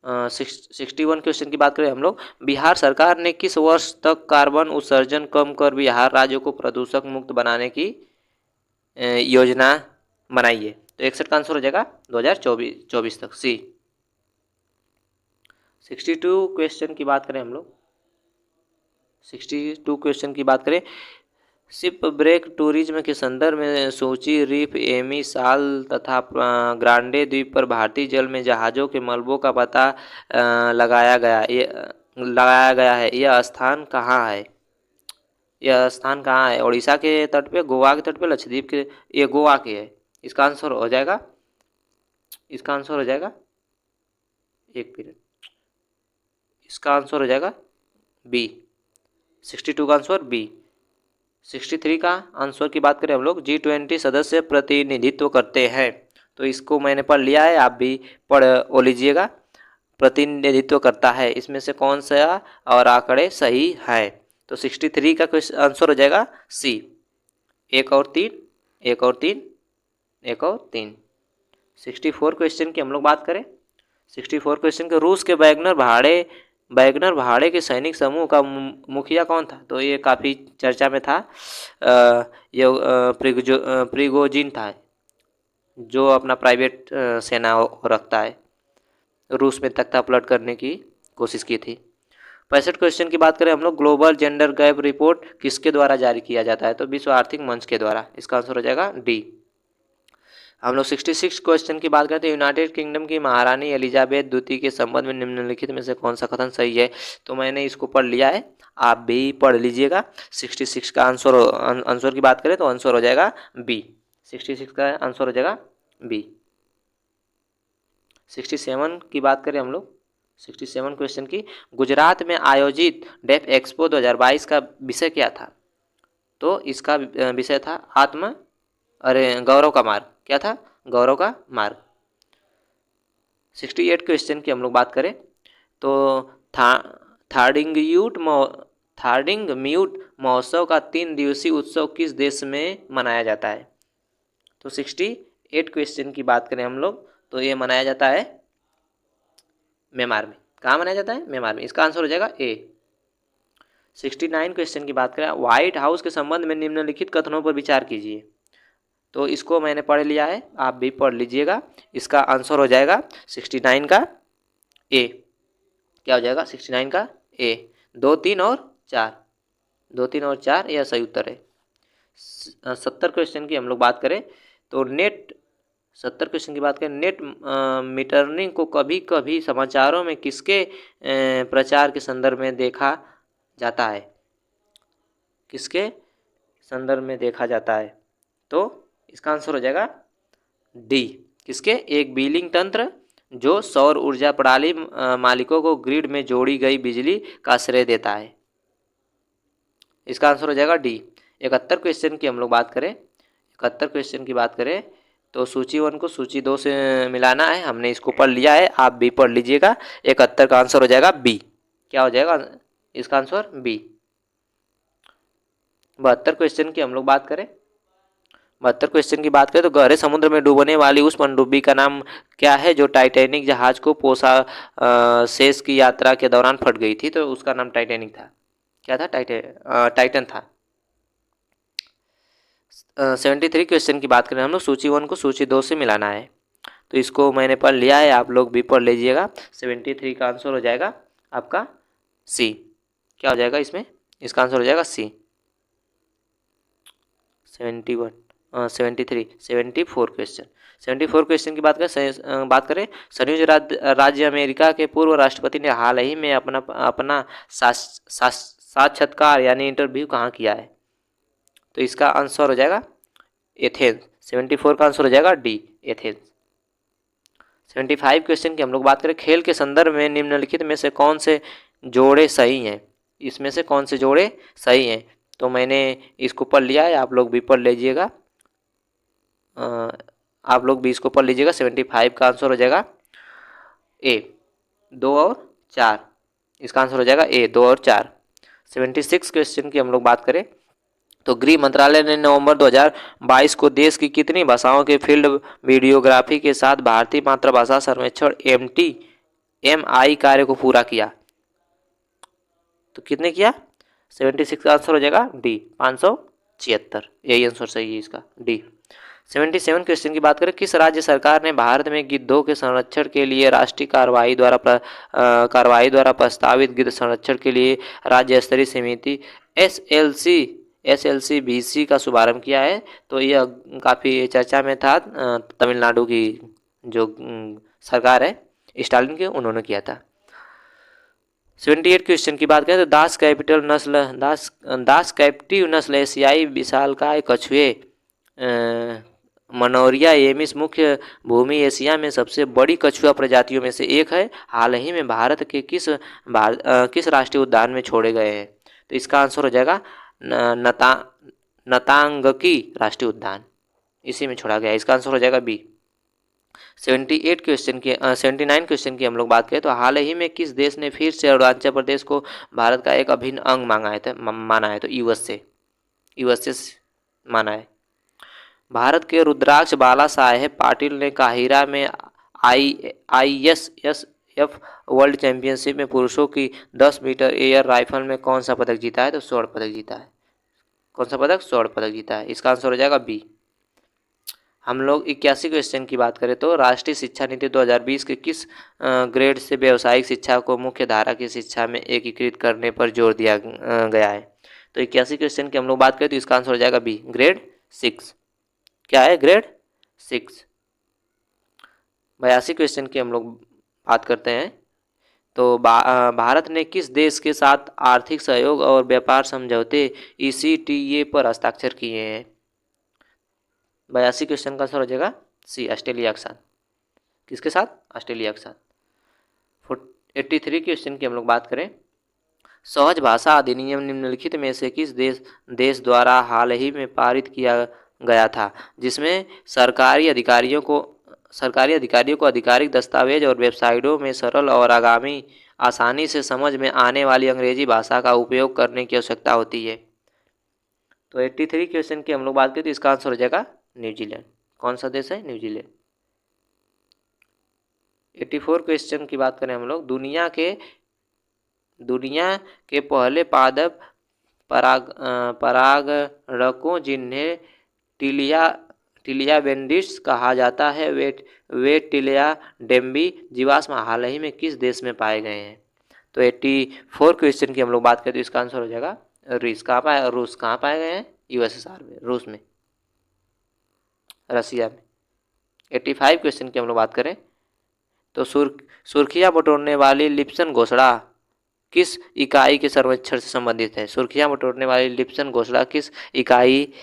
61 क्वेश्चन की बात करें हम लोग, बिहार सरकार ने किस वर्ष तक कार्बन उत्सर्जन कम कर बिहार राज्य को प्रदूषक मुक्त बनाने की योजना बनाई है? तो 61 का आंसर हो जाएगा 2024 तक, सी। 62 क्वेश्चन की बात करें हम लोग, 62 क्वेश्चन की बात करें, शिप ब्रेक टूरिज्म के संदर्भ में सोची रीफ, एमी साल तथा ग्रांडे द्वीप पर भारतीय जल में जहाज़ों के मलबों का पता लगाया गया है। यह स्थान कहाँ है? यह स्थान कहाँ है? उड़ीसा के तट पे, गोवा के तट पे, लक्षद्वीप के? ये गोवा के है। इसका आंसर हो जाएगा, इसका आंसर हो जाएगा, एक मिनट, इसका आंसर हो जाएगा बी। 62 का आंसर बी। 63 का आंसर की बात करें हम लोग, G20 सदस्य प्रतिनिधित्व करते हैं। तो इसको मैंने पढ़ लिया है, आप भी पढ़ ओ लीजिएगा। प्रतिनिधित्व करता है, इसमें से कौन सा और आंकड़े सही है? तो 63 का आंसर हो जाएगा सी। एक और तीन, एक और तीन, एक और तीन। 64 क्वेश्चन की हम लोग बात करें। 64 क्वेश्चन के, रूस के वैगनर भाड़े के सैनिक समूह का मुखिया कौन था? तो ये काफ़ी चर्चा में था। ये प्रिगोजिन था, जो अपना प्राइवेट सेना रखता है। रूस में तख्ता पलट करने की कोशिश की थी। 65 क्वेश्चन की बात करें हम लोग, ग्लोबल जेंडर गैप रिपोर्ट किसके द्वारा जारी किया जाता है? तो विश्व आर्थिक मंच के द्वारा। इसका आंसर हो जाएगा डी। हम लोग 66 क्वेश्चन की बात करते हैं, यूनाइटेड किंगडम की महारानी एलिजाबेथ द्वितीय के संबंध में निम्नलिखित में से कौन सा कथन सही है? तो मैंने इसको पढ़ लिया है, आप भी पढ़ लीजिएगा। 66 का आंसर की बात करें तो आंसर हो जाएगा बी। 66 का आंसर हो जाएगा बी। 67 की बात करें हम लोग, 67 क्वेश्चन की, गुजरात में आयोजित डेफ एक्सपो 2022 का विषय क्या था? तो इसका विषय था गौरव का मार्ग। क्या था? गौरव का मार्ग। 68 क्वेश्चन की हम लोग बात करें तो थार्डिंग म्यूट महोत्सव का 3 दिवसीय उत्सव किस देश में मनाया जाता है? तो 68 क्वेश्चन की बात करें हम लोग तो ये मनाया जाता है म्यांमार में। कहाँ मनाया जाता है? म्यांमार में। इसका आंसर हो जाएगा ए। 69 क्वेश्चन की बात करें, व्हाइट हाउस के संबंध में निम्नलिखित कथनों पर विचार कीजिए। तो इसको मैंने पढ़ लिया है, आप भी पढ़ लीजिएगा। इसका आंसर हो जाएगा 69 का ए। क्या हो जाएगा? 69 का ए। 2, 3 और 4, 2, 3 और 4 यह सही उत्तर है। 70 क्वेश्चन की हम लोग बात करें तो नेट 70 क्वेश्चन की बात करें, नेट मीटरिंग को कभी कभी समाचारों में किसके प्रचार के संदर्भ में देखा जाता है? किसके संदर्भ में देखा जाता है? तो इसका आंसर हो जाएगा डी। किसके? एक बिलिंग तंत्र जो सौर ऊर्जा प्रणाली मालिकों को ग्रिड में जोड़ी गई बिजली का श्रेय देता है। इसका आंसर हो जाएगा डी। 71 क्वेश्चन की हम लोग बात करें, 71 क्वेश्चन की बात करें तो सूची 1 को सूची 2 से मिलाना है। हमने इसको पढ़ लिया है, आप भी पढ़ लीजिएगा। 71 का आंसर हो जाएगा बी। क्या हो जाएगा इसका आंसर? बी। 72 क्वेश्चन की हम लोग बात करें, 72 क्वेश्चन की बात करें तो गहरे समुद्र में डूबने वाली उस पनडुब्बी का नाम क्या है जो टाइटैनिक जहाज को शेष की यात्रा के दौरान फट गई थी? तो उसका नाम टाइटैनिक था। क्या था? टाइटन था। 73 क्वेश्चन की बात करें हम लोग, सूची 1 को सूची 2 से मिलाना है। तो इसको मैंने पढ़ लिया है, आप लोग भी पढ़ लीजिएगा। 73 का आंसर हो जाएगा आपका सी। क्या हो जाएगा इसमें? इसका आंसर हो जाएगा सी। 74 क्वेश्चन, 74 क्वेश्चन की बात करें संयुक्त राज्य अमेरिका के पूर्व राष्ट्रपति ने हाल ही में अपना साक्षात्कार यानी इंटरव्यू कहाँ किया है? तो इसका आंसर हो जाएगा एथेंस। 74 का आंसर हो जाएगा डी, एथेंस। 75 क्वेश्चन की हम लोग बात करें, खेल के संदर्भ में निम्नलिखित में से कौन से जोड़े सही हैं? इसमें से कौन से जोड़े सही हैं? तो मैंने इसको पढ़ लिया है, आप लोग भी पढ़ लीजिएगा। आप लोग भी इसको पढ़ लीजिएगा। 75 का आंसर हो जाएगा ए, 2 और 4। इसका आंसर हो जाएगा ए, 2 और 4। 76 क्वेश्चन की हम लोग बात करें तो गृह मंत्रालय ने नवंबर 2022 को देश की कितनी भाषाओं के फील्ड वीडियोग्राफी के साथ भारतीय मातृभाषा सर्वेक्षण MI कार्य को पूरा किया? तो कितने किया? 76 का आंसर हो जाएगा डी, 576। यही आंसर सही है इसका, डी। 77 क्वेश्चन की बात करें, किस राज्य सरकार ने भारत में गिद्धों के संरक्षण के लिए राष्ट्रीय कार्रवाई द्वारा प्रस्तावित गिद्ध संरक्षण के लिए राज्य स्तरीय समिति SLC SLC-BC का शुभारंभ किया है? तो यह काफ़ी चर्चा में था, तमिलनाडु की जो सरकार है स्टालिन की, उन्होंने किया था। 78 क्वेश्चन की बात करें तो दास कैप्टिव नस्ल एशियाई विशालकाय कछुए मनोरिया एमिस मुख्य भूमि एशिया में सबसे बड़ी कछुआ प्रजातियों में से एक है। हाल ही में भारत के किस राष्ट्रीय उद्यान में छोड़े गए हैं? तो इसका आंसर हो जाएगा नता नतांगकी राष्ट्रीय उद्यान, इसी में छोड़ा गया है। इसका आंसर हो जाएगा बी। 79 क्वेश्चन की हम लोग बात करें तो हाल ही में किस देश ने फिर से अरुणाचल प्रदेश को भारत का एक अभिन्न अंग माना है? तो यूएसए माना है। भारत के रुद्राक्ष बाला साहेब पाटिल ने काहिरा में ISSF वर्ल्ड चैंपियनशिप में पुरुषों की 10 मीटर एयर राइफल में कौन सा पदक जीता है? तो स्वर्ण पदक जीता है। कौन सा पदक? स्वर्ण पदक जीता है। इसका आंसर हो जाएगा बी। हम लोग 81 क्वेश्चन की बात करें तो राष्ट्रीय शिक्षा नीति 2020 के किस ग्रेड से व्यावसायिक शिक्षा को मुख्य धारा की शिक्षा में एकीकृत करने पर जोर दिया गया है? तो 81 क्वेश्चन की हम लोग बात करें तो इसका आंसर हो जाएगा बी, ग्रेड 6। क्या है? ग्रेड 6। 82 क्वेश्चन की हम लोग बात करते हैं तो भारत ने किस देश के साथ आर्थिक सहयोग और व्यापार समझौते ECTA पर हस्ताक्षर किए हैं? 82 क्वेश्चन का आंसर हो जाएगा सी, ऑस्ट्रेलिया के साथ। किसके साथ? ऑस्ट्रेलिया के साथ। 83 क्वेश्चन की हम लोग बात करें, सहज भाषा अधिनियम निम्नलिखित में से किस देश द्वारा हाल ही में पारित किया गया था, जिसमें सरकारी अधिकारियों को आधिकारिक दस्तावेज और वेबसाइटों में सरल और आसानी से समझ में आने वाली अंग्रेजी भाषा का उपयोग करने की आवश्यकता होती है? तो 83 क्वेश्चन की हम लोग बात करें तो इसका आंसर हो जाएगा न्यूजीलैंड। कौन सा देश है? न्यूजीलैंड। 84 क्वेश्चन की बात करें हम लोग, दुनिया के पहले पादप परागणकों जिन्हें टिलिया वेंडिस कहा जाता है वे टिलिया डेम्बी जीवाश्म हाल ही में किस देश में पाए गए हैं? तो 84 क्वेश्चन की हम लोग बात करें तो इसका आंसर हो जाएगा रूस। कहाँ पाए गए हैं? USSR में, रूस में, रसिया में। 85 क्वेश्चन की हम लोग बात करें तो सुर्खियां बटोरने वाली लिप्सन घोषणा किस इकाई के संरक्षण से संबंधित है? सुर्खियां बटोरने वाली लिप्सन घोषणा किस इकाई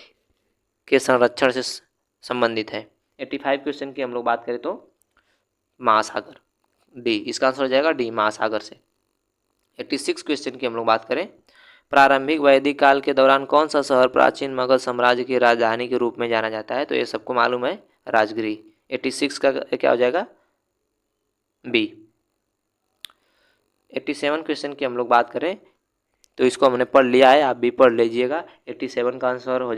के संरक्षण से संबंधित है? 85 क्वेश्चन की हम लोग बात करें तो महासागर, डी। इसका आंसर हो जाएगा डी, महासागर से। 86 क्वेश्चन की हम लोग बात करें, प्रारंभिक वैदिक काल के दौरान कौन सा शहर प्राचीन मगध साम्राज्य की राजधानी के रूप में जाना जाता है? तो ये सबको मालूम है, राजगिरी। 86 का क्या हो जाएगा? बी। 87 क्वेश्चन की हम लोग बात करें तो इसको हमने पढ़ लिया है, आप भी पढ़ लीजिएगा। 87 का आंसर हो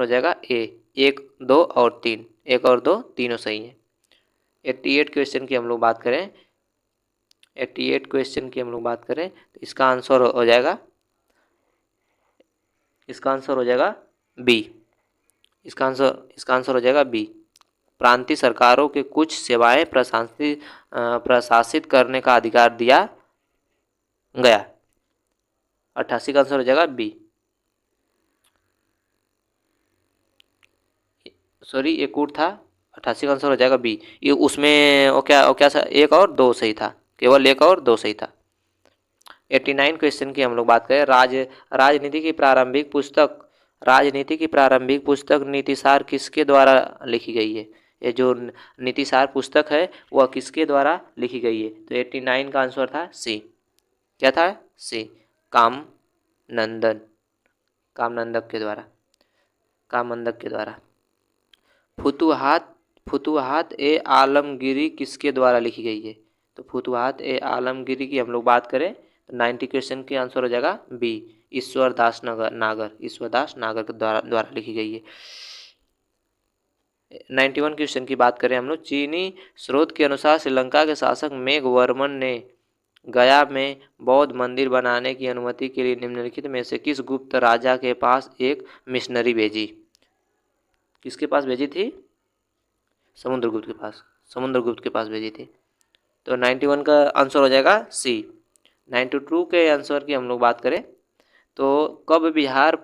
जाएगा ए, 1, 2 और 3। 1 और 2 तीनों सही हैं। 88 क्वेश्चन की हम लोग बात करें तो इसका आंसर हो जाएगा बी। इसका आंसर हो जाएगा बी। प्रांतीय सरकारों के कुछ सेवाएं प्रशासित करने का अधिकार दिया गया। 88 का आंसर हो जाएगा बी। सॉरी, एक कूट था। 88 का आंसर हो जाएगा बी। ये उसमें वो क्या सा 1 और 2 सही था, केवल 1 और 2 सही था। 89 क्वेश्चन की हम लोग बात करें, राजनीति की प्रारंभिक पुस्तक नीतिसार किसके द्वारा लिखी गई है? ये जो नीतिसार पुस्तक है वह किसके द्वारा लिखी गई है? तो 89 का आंसर था सी। क्या था? सी, कामनंदक के द्वारा। फुतुहात ए आलमगीरी किसके द्वारा लिखी गई है? तो फुतुहात ए आलमगीरी की हम लोग बात करें तो 90 क्वेश्चन के आंसर हो जाएगा बी, ईश्वरदास नागर के द्वारा लिखी गई है। 91 क्वेश्चन की बात करें हम लोग, चीनी स्रोत के अनुसार श्रीलंका के शासक मेघवर्मन ने गया में बौद्ध मंदिर बनाने की अनुमति के लिए निम्नलिखित में से किस गुप्त राजा के पास एक मिशनरी भेजी? किसके पास भेजी थी? समुद्रगुप्त के पास भेजी थी। तो 91 का आंसर हो जाएगा सी। 92 के आंसर की हम लोग बात करें तो कब बिहार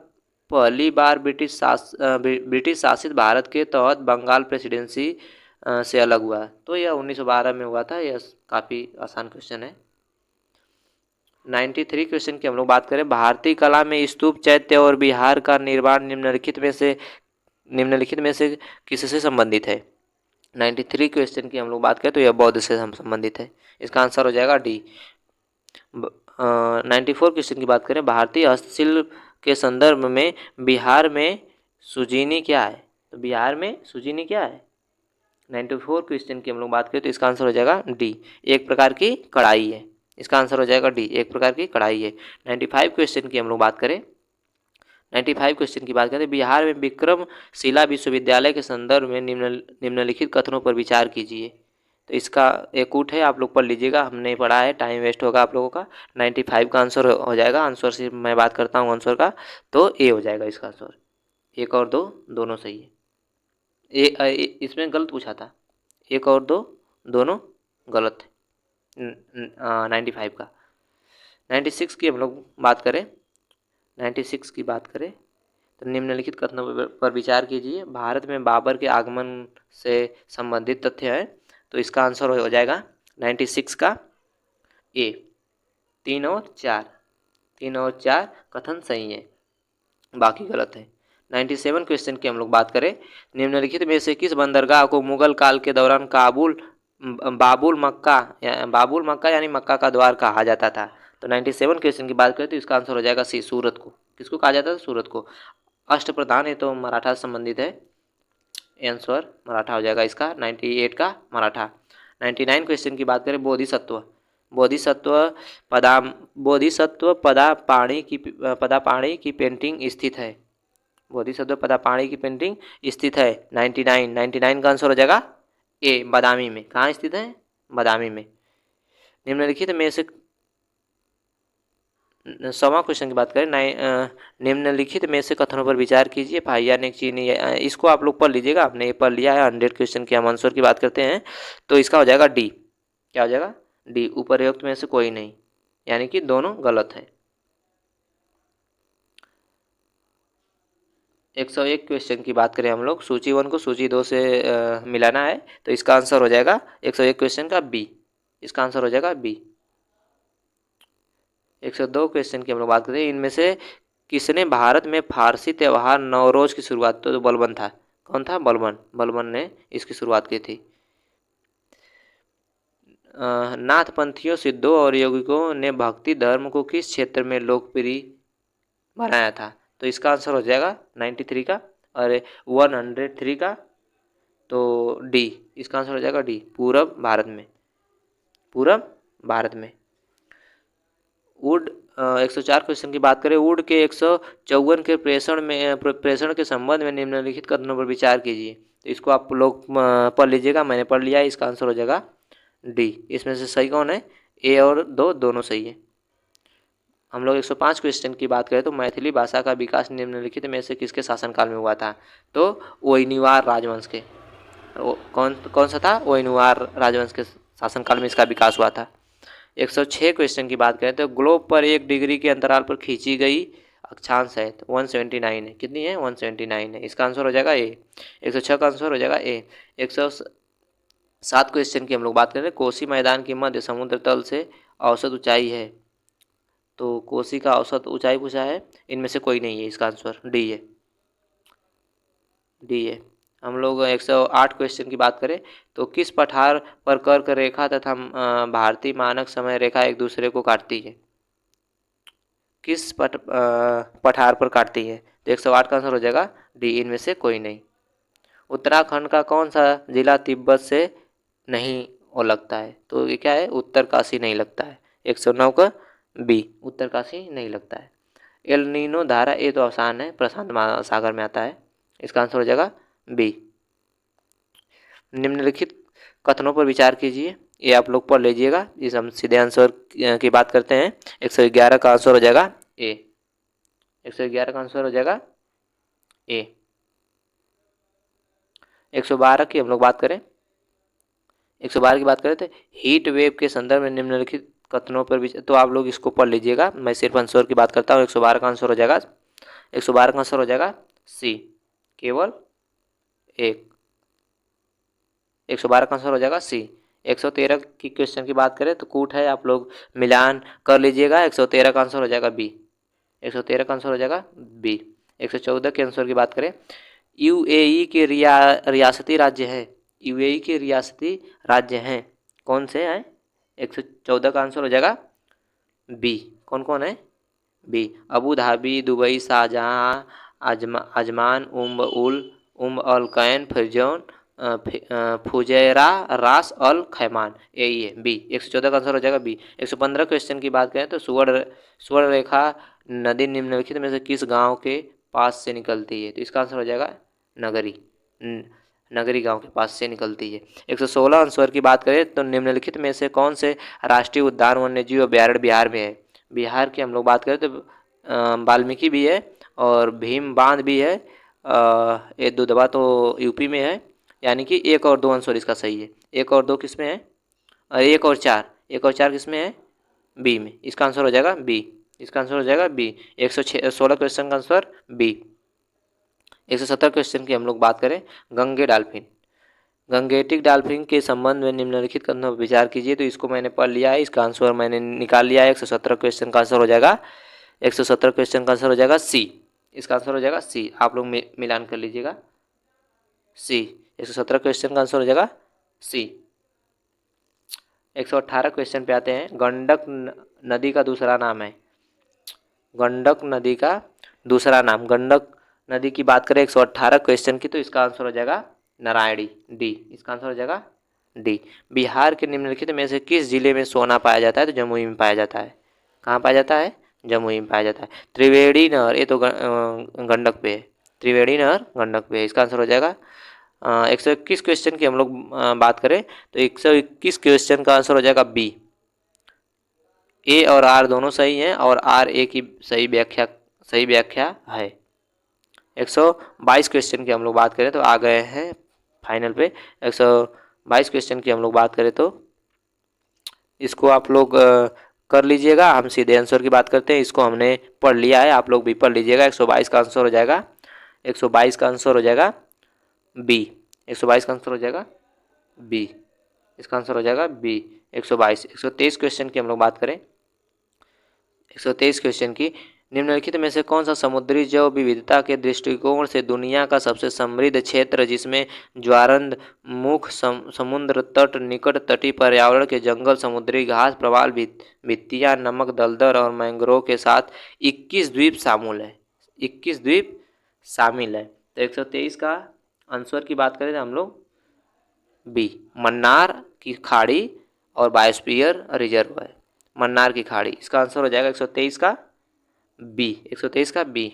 पहली बार ब्रिटिश शासित भारत के तहत बंगाल प्रेसिडेंसी से अलग हुआ? तो यह 1912 में हुआ था। यह काफ़ी आसान क्वेश्चन है। 93 क्वेश्चन की हम लोग बात करें, भारतीय कला में स्तूप, चैत्य और विहार का निर्माण निम्नलिखित में से किससे संबंधित है? 93 क्वेश्चन की हम लोग बात करें तो यह बौद्ध से संबंधित है। इसका आंसर हो जाएगा डी। 94 क्वेश्चन की बात करें, भारतीय हस्तशिल्प के संदर्भ में बिहार में सुजीनी क्या है? तो बिहार में सुजीनी क्या है? 94 क्वेश्चन की हम लोग बात करें तो इसका आंसर हो जाएगा डी, एक प्रकार की कढ़ाई है। इसका आंसर हो जाएगा डी, एक प्रकार की कढ़ाई है। 95 क्वेश्चन की हम लोग बात करें, 95 क्वेश्चन की बात करें, बिहार में विक्रमशिला विश्वविद्यालय के संदर्भ में निम्नलिखित कथनों पर विचार कीजिए। तो इसका एक कूट है, आप लोग पढ़ लीजिएगा, हमने पढ़ा है, टाइम वेस्ट होगा आप लोगों का। 95 का आंसर हो जाएगा। आंसर से मैं बात करता हूँ आंसर का, तो ए हो जाएगा इसका आंसर। एक और दो दोनों सही है। इसमें गलत पूछा था, एक और दो दोनों गलत है। 95 का। 96 की हम लोग बात करें, 96 की बात करें तो निम्नलिखित कथनों पर विचार कीजिए। भारत में बाबर के आगमन से संबंधित तथ्य है। तो इसका आंसर हो जाएगा 96 का ए। 3 और 4 कथन सही है, बाकी गलत है। 97 क्वेश्चन की हम लोग बात करें, निम्नलिखित में से किस बंदरगाह को मुगल काल के दौरान बाबुल मक्का यानी मक्का का द्वार कहा जाता था? तो 97 क्वेश्चन की बात करें तो इसका आंसर हो जाएगा सी, सूरत को। किसको कहा जाता था? सूरत को। अष्टप्रधान, ये तो मराठा से संबंधित है, आंसर मराठा हो जाएगा इसका। 98 का मराठा। 99 क्वेश्चन की बात करें, बोधिसत्व बोधिसत्व पदापाणी की पेंटिंग स्थित है। बोधिसत्व पदापाणी की पेंटिंग स्थित है 99 का आंसर हो जाएगा ए, बादामी में। कहाँ स्थित है? बादामी में। निम्नलिखित में से 100वां क्वेश्चन की बात करें, निम्नलिखित में से कथनों पर विचार कीजिए। पाहियानिक चीनी, इसको आप लोग पढ़ लीजिएगा, आपने ये पढ़ लिया है। 100 क्वेश्चन के हम आंसर की बात करते हैं तो इसका हो जाएगा डी। क्या हो जाएगा? डी, उपर्युक्त में से कोई नहीं, यानी कि दोनों गलत है। 101 क्वेश्चन की बात करें हम लोग, सूची 1 को सूची 2 से मिलाना है तो इसका आंसर हो जाएगा 101 क्वेश्चन का बी। इसका आंसर हो जाएगा बी। 102 क्वेश्चन की हम लोग बात करते हैं, इनमें से किसने भारत में फारसी त्यौहार नवरोज की शुरुआत? तो बलबन था। कौन था? बलबन ने इसकी शुरुआत की थी। नाथपंथियों, सिद्धों और यौगिकों ने भक्ति धर्म को किस क्षेत्र में लोकप्रिय बनाया था? तो इसका आंसर हो जाएगा 93 का और 103 का, तो डी। इसका आंसर हो जाएगा डी, पूरब भारत में। पूरब भारत में। वुड 104 क्वेश्चन की बात करें, वुड के 154 के प्रेषण के संबंध में निम्नलिखित कथनों पर विचार कीजिए। तो इसको आप लोग पढ़ लीजिएगा, मैंने पढ़ लिया है। इसका आंसर हो जाएगा डी। इसमें से सही कौन है? ए और दो दोनों सही है। हम लोग 105 क्वेश्चन की बात करें तो मैथिली भाषा का विकास निम्नलिखित में से किसके शासनकाल में हुआ था? तो ओइनिवार राजवंश के। कौन सा था? ओइनिवार राजवंश के शासनकाल में इसका विकास हुआ था। 106 क्वेश्चन की बात करें तो ग्लोब पर 1 डिग्री के अंतराल पर खींची गई अक्षांश है तो 179 है। कितनी है? 179 है। इसका आंसर हो जाएगा ए। 106 का आंसर हो जाएगा ए। 107 क्वेश्चन की हम लोग बात करें, कोसी मैदान की मध्य समुद्र तल से औसत ऊंचाई है। तो कोसी का औसत ऊंचाई पूछा है, इनमें से कोई नहीं है। इसका आंसर डी है, डी है। हम लोग 108 क्वेश्चन की बात करें तो किस पठार पर कर्क रेखा तथा भारतीय मानक समय रेखा एक दूसरे को काटती है? किस पठार पर काटती है? तो 108 का आंसर हो जाएगा डी, इनमें से कोई नहीं। उत्तराखंड का कौन सा जिला तिब्बत से नहीं वो लगता है? तो ये क्या है? उत्तरकाशी नहीं लगता है। 109 का बी, उत्तरकाशी नहीं लगता है। एल नीनो धारा, ये तो आसान है, प्रशांत महासागर में आता है। इसका आंसर हो जाएगा बी। निम्नलिखित कथनों पर विचार कीजिए, ये आप लोग पढ़ लीजिएगा। इस हम सीधे आंसर की बात करते हैं। 111 का आंसर हो जाएगा ए। 111 का आंसर हो जाएगा ए। 112 की हम लोग बात करें, 112 की बात करें तो हीट वेव के संदर्भ में निम्नलिखित कथनों पर भी तो आप लोग इसको पढ़ लीजिएगा। मैं सिर्फ आंसर की बात करता हूँ। 112 का आंसर हो जाएगा 112 का आंसर हो जाएगा सी, केवल एक। 112 का आंसर हो जाएगा सी। 113 की क्वेश्चन की बात करें तो कूट है, आप लोग मिलान कर लीजिएगा। 113 का आंसर हो जाएगा बी। 113 का आंसर हो जाएगा बी। 114 के आंसर की बात करें, यूएई के रियासती राज्य है। यूएई के रियासती राज्य हैं, कौन से हैं? 114 का आंसर हो जाएगा बी। कौन कौन है? बी। अबू धाबी, दुबई, शाहजहाँ, अजमान, उम अल कैन, फिरजौन, फुजैरा, रास अल खैमान, यही है बी। 114 का आंसर हो जाएगा बी। 115 क्वेश्चन की बात करें तो सुवर्ण रेखा नदी निम्नलिखित में से किस गांव के पास से निकलती है? तो इसका आंसर हो जाएगा नगरी। नगरी गांव के पास से निकलती है। 116 आंसर की बात करें तो निम्नलिखित में से कौन से राष्ट्रीय उद्यान वन्यजीव अभ्यारण्य बिहार में है? बिहार की हम लोग बात करें तो वाल्मीकि भी है और भीम बांध भी है। ये दुधवा तो यूपी में है, यानी कि 1 और 2 आंसर इसका सही है। 1 और 2 किस में है? और 1 और 4 किस में है? बी में। इसका आंसर हो जाएगा बी। इसका आंसर हो जाएगा बी। 116 क्वेश्चन का आंसर बी। 117 क्वेश्चन की हम लोग बात करें, गंगे डॉल्फिन, गंगेटिक डॉल्फिन के संबंध में निम्नलिखित कथनों पर विचार कीजिए। तो इसको मैंने पढ़ लिया है, इसका आंसर मैंने निकाल लिया है। 117 क्वेश्चन का आंसर हो जाएगा 117 क्वेश्चन का आंसर हो जाएगा सी। इसका आंसर हो जाएगा सी। आप लोग मिलान कर लीजिएगा सी। 117 क्वेश्चन का आंसर हो जाएगा सी। 118 क्वेश्चन पे आते हैं, गंडक नदी का दूसरा नाम है। गंडक नदी का दूसरा नाम, गंडक नदी की बात करें 118 क्वेश्चन की, तो इसका आंसर हो जाएगा नारायणी, डी। इसका आंसर हो जाएगा डी। बिहार के निम्नलिखित में से किस जिले में सोना पाया जाता है? तो जमुई में पाया जाता है। कहाँ पाया जाता है? जमुई में पाया जाता है। त्रिवेणी नहर, ये तो गंडक पे है। त्रिवेणी नहर गंडक पे है। इसका आंसर हो जाएगा 121 क्वेश्चन की हम लोग बात करें तो 121 क्वेश्चन का आंसर हो जाएगा बी। ए और आर दोनों सही हैं और आर ए की सही व्याख्या है। 122 क्वेश्चन की हम लोग बात करें तो आ गए हैं फाइनल पे। 122 क्वेश्चन की हम लोग बात करें तो इसको आप लोग कर लीजिएगा। हम सीधे आंसर की बात करते हैं, इसको हमने पढ़ लिया है, आप लोग भी पढ़ लीजिएगा। 122 का आंसर हो जाएगा 122 का आंसर हो जाएगा बी। 122 का आंसर हो जाएगा बी। इसका आंसर हो जाएगा बी। 122। 123 क्वेश्चन की हम लोग बात करें, 123 क्वेश्चन की, निम्नलिखित में से कौन सा समुद्री जैव विविधता के दृष्टिकोण से दुनिया का सबसे समृद्ध क्षेत्र, जिसमें ज्वारंद मुख, समुद्र तट, निकट तटीय पर्यावरण के जंगल, समुद्री घास, प्रवाल भित्तियां, नमक दलदल और मैंग्रोव के साथ 21 द्वीप शामिल है। 21 द्वीप शामिल है। तो 123 का आंसर की बात करें तो हम लोग बी, मन्नार की खाड़ी और बायोस्फीयर रिजर्व है। मन्नार की खाड़ी, इसका आंसर हो जाएगा 123 का बी। 123 का बी।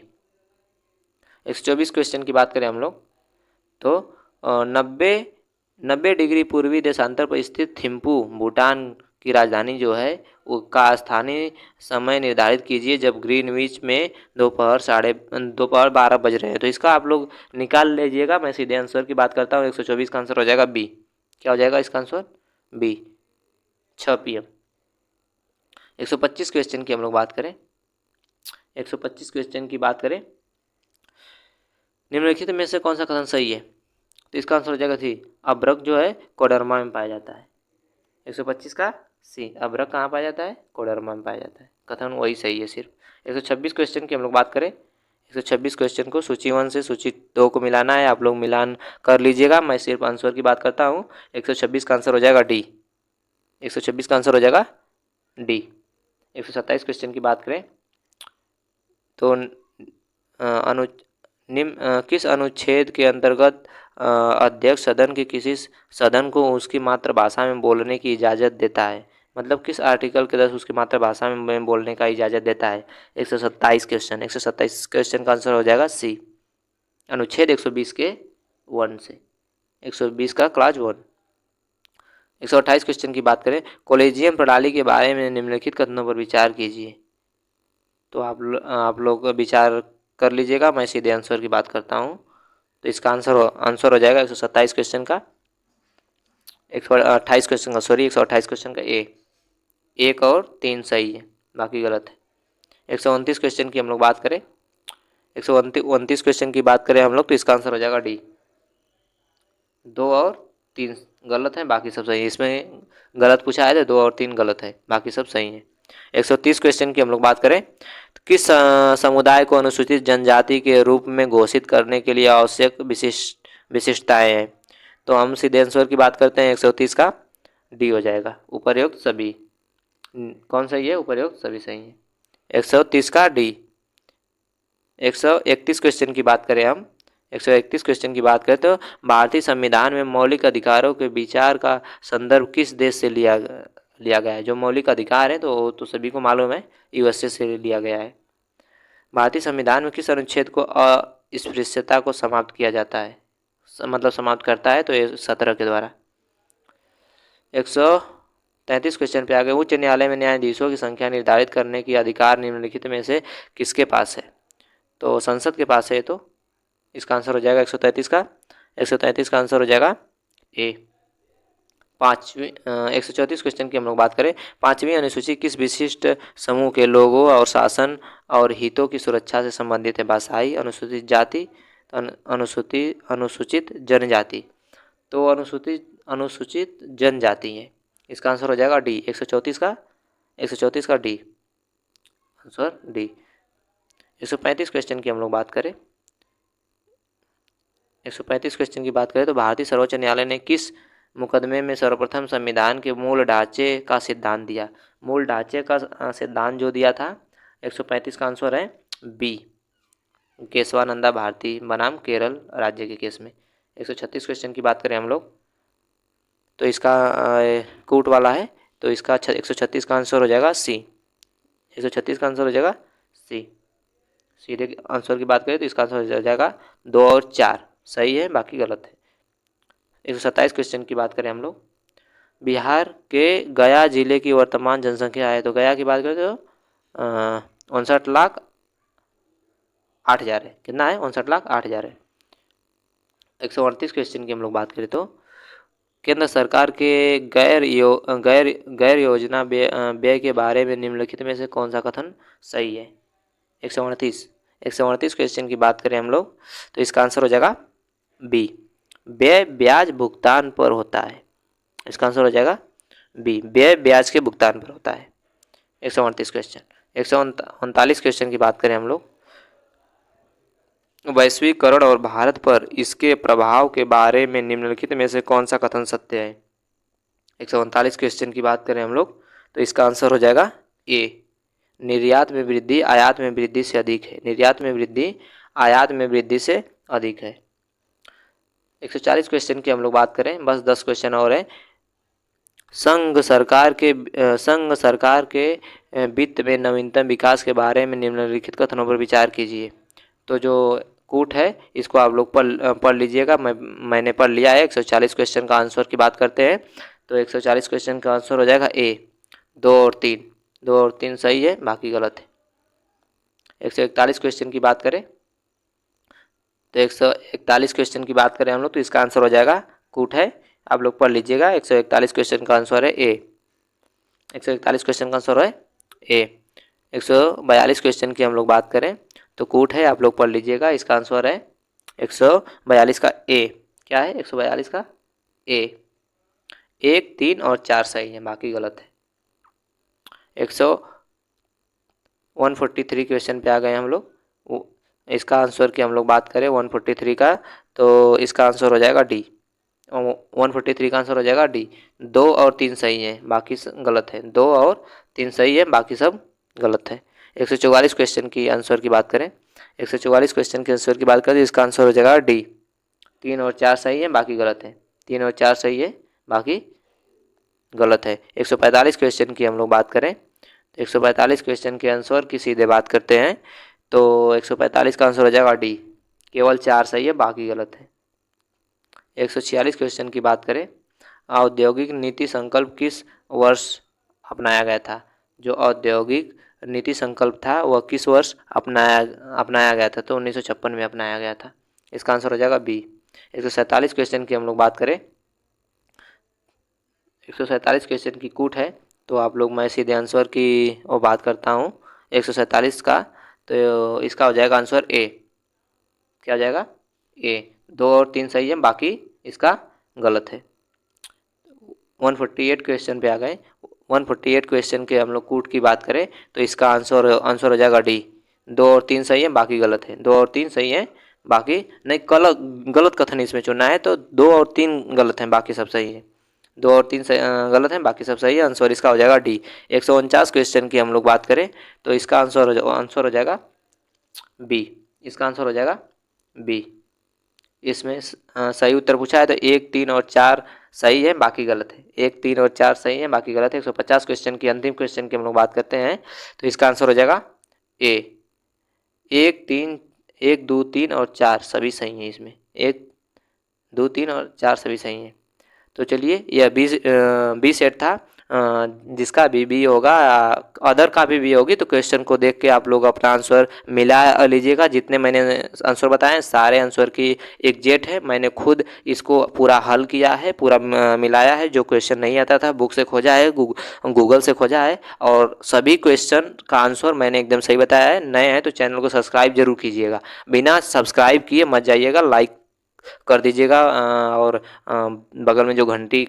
124 क्वेश्चन की बात करें हम लोग तो 90 डिग्री पूर्वी देशांतर पर स्थित थिम्पू भूटान की राजधानी जो है उसका स्थानीय समय निर्धारित कीजिए जब ग्रीनविच में दोपहर 12 बज रहे हैं। तो इसका आप लोग निकाल लीजिएगा। मैं सीधे आंसर की बात करता हूँ। 124 का आंसर हो जाएगा बी। क्या हो जाएगा इसका आंसर? B, 6 PM। 125 क्वेश्चन की हम लोग बात करें, 125 क्वेश्चन की बात करें, निम्नलिखित में से कौन सा कथन सही है? तो इसका आंसर हो जाएगा सी, अभ्रक जो है कोडरमा में पाया जाता है। 125 का सी, अभ्रक कहाँ पाया जाता है? कोडरमा में पाया जाता है। कथन वही सही है सिर्फ। 126 क्वेश्चन की हम लोग बात करें, 126 क्वेश्चन को सूची 1 से सूची 2 को मिलाना है। आप लोग मिलान कर लीजिएगा। मैं सिर्फ आंसर की बात करता हूँ। 126 का आंसर हो जाएगा डी। 126 का आंसर हो जाएगा डी। 127 क्वेश्चन की बात करें तो किस अनुच्छेद के अंतर्गत अध्यक्ष सदन के किसी सदन को उसकी मातृभाषा में बोलने की इजाज़त देता है? मतलब किस आर्टिकल के तहत उसकी मातृभाषा में बोलने का इजाज़त देता है? 127 क्वेश्चन। 127 क्वेश्चन का आंसर हो जाएगा सी, अनुच्छेद 120 के 1 से, 120 का क्लास 1। 128 क्वेश्चन की बात करें, कॉलेजियम प्रणाली के बारे में निम्नलिखित कथनों पर विचार कीजिए। तो आप लोग विचार कर लीजिएगा। मैं सीधे आंसर की बात करता हूँ। तो इसका आंसर हो जाएगा 127 क्वेश्चन का 128 क्वेश्चन का 128 क्वेश्चन का ए। 1 और 3 सही है, बाकी गलत है। 129 क्वेश्चन की हम लोग बात करें, 129 क्वेश्चन की बात करें हम लोग, तो इसका आंसर हो जाएगा डी। 2 और 3 गलत है, बाकी सब सही है। इसमें गलत पूछा है तो 2 और 3 गलत है, बाकी सब सही है। 130 क्वेश्चन की हम लोग बात करें, तो किस समुदाय को अनुसूचित जनजाति के रूप में घोषित करने के लिए आवश्यक विशिष्टताएं हैं? तो हम सीधे आंसर की बात करते हैं, 130 का डी हो जाएगा, उपर्युक्त सभी। कौन सही है? उपर्युक्त सभी सही है। 130 का डी। 131 क्वेश्चन की बात करें हम, 131 क्वेश्चन की बात करें तो भारतीय संविधान में मौलिक अधिकारों के विचार का संदर्भ किस देश से लिया लिया गया है? जो मौलिक अधिकार है तो वो तो सभी को मालूम है, यूएसए से लिया गया है। भारतीय संविधान में किस अनुच्छेद को अस्पृश्यता को समाप्त किया जाता है, मतलब समाप्त करता है? तो ये 17 के द्वारा। 133 क्वेश्चन पे आ गए, उच्च न्यायालय में न्यायाधीशों की संख्या निर्धारित करने की अधिकार निम्नलिखित में से किसके पास है? तो संसद के पास है। तो इसका आंसर हो जाएगा 133 का, 133 का आंसर हो जाएगा ए। 134 क्वेश्चन की हम लोग बात करें, 5वीं अनुसूची किस विशिष्ट समूह के लोगों और शासन और हितों की सुरक्षा से संबंधित है? भाषाई, अनुसूचित जाति, अनुसूचित जनजाति। तो अनुसूचित जनजाति है, इसका आंसर हो जाएगा डी। 134 का, 134 का डी, आंसर डी। 135 क्वेश्चन की हम लोग बात करें, 135 क्वेश्चन की बात करें तो भारतीय सर्वोच्च न्यायालय ने किस मुकदमे में सर्वप्रथम संविधान के मूल ढांचे का सिद्धांत दिया? मूल ढांचे का सिद्धांत जो दिया था, 135 का आंसर है बी, केशवानंदा भारती बनाम केरल राज्य के केस में। 136 क्वेश्चन की बात करें हम लोग, तो इसका कूट वाला है, तो इसका 136 का आंसर हो जाएगा सी। 136 का आंसर हो जाएगा सी। सीधे आंसर की बात करें तो इसका आंसर हो जाएगा 2 और 4 सही है, बाकी गलत है। 127 क्वेश्चन की बात करें हम लोग, बिहार के गया जिले की वर्तमान जनसंख्या है? तो गया की बात करें तो 59,08,000 है। कितना है? 59,08,000 है। 138 क्वेश्चन की हम लोग बात करें तो केंद्र सरकार के गैर योजना व्यय के बारे में निम्नलिखित में से कौन सा कथन सही है? 138 क्वेश्चन की बात करें हम लोग, तो इसका आंसर हो जाएगा बी, व्यय ब्याज भुगतान पर होता है। इसका आंसर हो जाएगा बी, व्यय ब्याज के भुगतान पर होता है। 138 क्वेश्चन। 139 क्वेश्चन की बात करें हम लोग, वैश्वीकरण और भारत पर इसके प्रभाव के बारे में निम्नलिखित में से कौन सा कथन सत्य है? 139 क्वेश्चन की बात करें हम लोग, तो इसका आंसर हो जाएगा ए, निर्यात में वृद्धि आयात में वृद्धि से अधिक है। निर्यात में वृद्धि आयात में वृद्धि से अधिक है। 140 क्वेश्चन की हम लोग बात करें, बस 10 क्वेश्चन और हैं। संघ सरकार के वित्त में नवीनतम विकास के बारे में निम्नलिखित कथनों पर विचार कीजिए। तो जो कूट है इसको आप लोग पढ़ लीजिएगा, मैंने पढ़ लिया है। 140 क्वेश्चन का आंसर की बात करते हैं, तो 140 क्वेश्चन का आंसर हो जाएगा ए, 2 और 3 सही है, बाकी गलत है। 141 क्वेश्चन की बात करें तो 141 क्वेश्चन की बात करें हम लोग, तो इसका आंसर हो जाएगा कूट है, आप लोग पढ़ लीजिएगा। 141 क्वेश्चन का आंसर है ए, 141 क्वेश्चन का आंसर है ए। 142 क्वेश्चन की हम लोग बात करें तो कूट है, आप लोग पढ़ लीजिएगा। इसका आंसर है 142 का ए। क्या है? 142 का ए। 1, 3 और 4 सही है, बाकी गलत है। 143 क्वेश्चन पे आ गए हम लोग, इसका आंसर की हम लोग बात करें 143 का, तो इसका आंसर हो जाएगा डी। 143 का आंसर हो जाएगा डी। 2 और 3 सही है, बाकी गलत है। 2 और 3 सही है, बाकी सब गलत है। 144 क्वेश्चन की आंसर की बात करें, 144 क्वेश्चन के आंसर की बात करें, इसका आंसर हो जाएगा डी। 3 और 4 सही है, बाकी गलत है। 3 और 4 सही है, बाकी गलत है। 145 क्वेश्चन की हम लोग बात करें तो 145 क्वेश्चन के आंसर की सीधे बात करते हैं, तो 145 का आंसर हो जाएगा डी, केवल 4 सही है, बाकी गलत है। 146 क्वेश्चन की बात करें, औद्योगिक नीति संकल्प किस वर्ष अपनाया गया था? जो औद्योगिक नीति संकल्प था वह किस वर्ष अपनाया गया था? तो 1956 में अपनाया गया था। इसका आंसर हो जाएगा बी। 147 क्वेश्चन की हम लोग बात करें, 147 क्वेश्चन की कूट है, तो आप लोग, मैं सीधे आंसर की वो बात करता हूँ 147 का। तो इसका हो जाएगा आंसर ए। क्या हो जाएगा? ए। 2 और 3 सही है, बाकी इसका गलत है। 148 क्वेश्चन पे आ गए। 148 क्वेश्चन के हम लोग कूट की बात करें तो इसका आंसर आंसर हो जाएगा डी। 2 और 3 सही है, बाकी गलत है। 2 और 3 सही है, बाकी नहीं, गलत गलत कथन इसमें चुनना है, तो 2 और 3 गलत हैं, बाकी सब सही है। 2 और 3 गलत हैं, बाकी सब सही है। आंसर इसका हो जाएगा डी। 149 क्वेश्चन की हम लोग बात करें तो इसका आंसर हो जाएगा बी। इसका आंसर हो जाएगा बी। इसमें सही उत्तर पूछा है तो 1, 3 और 4 सही है, बाकी गलत है। 1, 3 और 4 सही है, बाकी गलत है। 150 क्वेश्चन की अंतिम क्वेश्चन की हम लोग बात करते हैं तो इसका आंसर हो जाएगा ए। 1, 2, 3 और 4 सभी सही हैं इसमें। 1, 2, 3 और 4 सभी सही हैं। तो चलिए, यह बी सेट था। जिसका भी होगा, अदर का भी होगी, तो क्वेश्चन को देख के आप लोग अपना आंसर मिला लीजिएगा। जितने मैंने आंसर बताए सारे आंसर की एग्जैक्ट है। मैंने खुद इसको पूरा हल किया है, पूरा मिलाया है। जो क्वेश्चन नहीं आता था बुक से खोजा है, गूगल से खोजा है, और सभी क्वेश्चन का आंसर मैंने एकदम सही बताया है। नए हैं तो चैनल को सब्सक्राइब जरूर कीजिएगा। बिना सब्सक्राइब किए मत जाइएगा, लाइक कर दीजिएगा, और बगल में जो घंटी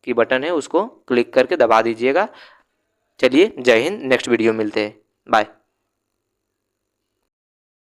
की बटन है उसको क्लिक करके दबा दीजिएगा। चलिए, जय हिंद। नेक्स्ट वीडियो मिलते हैं। बाय।